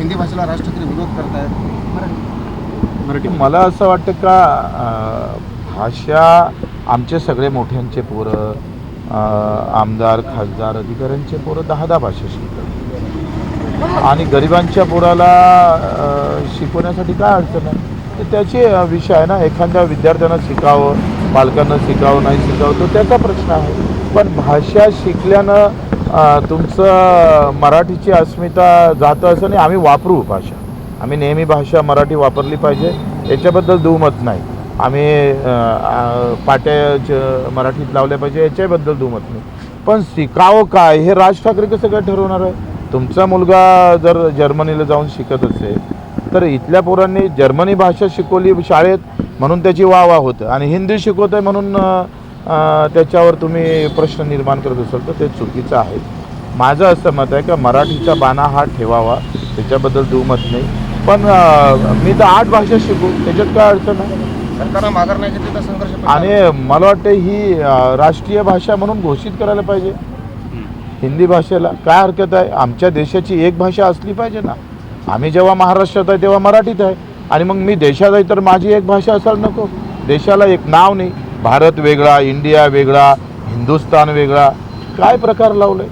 हिंदी भाषेला राज ठाकरे विरोध करतायत. मराठी मला असं वाटतं का भाषा आमचे सगळे मोठ्यांचे पोरं आमदार खासदार अधिकाऱ्यांचे पोरं 10 भाषा शिकतात आणि गरिबांच्या पोराला शिकवण्यासाठी काय अडचण आहे तर त्याची विषय आहे ना. एखाद्या विद्यार्थ्यांना शिकावं पालकांना शिकावं नाही शिकावं तो त्याचा प्रश्न आहे. पण भाषा शिकल्यानं तुमचं मराठीची अस्मिता जातं असं नाही. आम्ही वापरू भाषा आम्ही नेहमी भाषा मराठी वापरली पाहिजे याच्याबद्दल दुमत नाही. आम्ही पाट्या मराठीत लावल्या पाहिजे याच्याबद्दल दुमत नाही. पण शिकावं काय हे राज ठाकरे कसं काय ठरवणार आहे. तुमचा मुलगा जर जर्मनीला जाऊन शिकत असेल तर इथल्या पोरांनी जर्मनी भाषा शिकवली शाळेत म्हणून त्याची वाह होतं आणि हिंदी शिकवत आहे म्हणून त्याच्यावर तुम्ही प्रश्न निर्माण करत असाल तर ते चुकीचं आहे. माझं असं मत आहे का मराठीचा बाणा हा ठेवावा त्याच्याबद्दल दुमत नाही. पण मी तर 8 भाषा शिकू त्याच्यात काय अडचण आहे. सरकारनं माघार नाही घेतली तर संघर्ष आणि मला वाटतं ही राष्ट्रीय भाषा म्हणून घोषित करायला पाहिजे. हिंदी भाषेला काय हरकत आहे. आमच्या देशाची एक भाषा असली पाहिजे ना. आम्ही जेव्हा महाराष्ट्रात आहे तेव्हा मराठीत आहे आणि मग मी देशात आहे तर माझी एक भाषा असायला नको. देशाला एक नाव नाही. भारत वेगळा इंडिया वेगळा हिंदुस्तान वेगळा काय प्रकार लावले.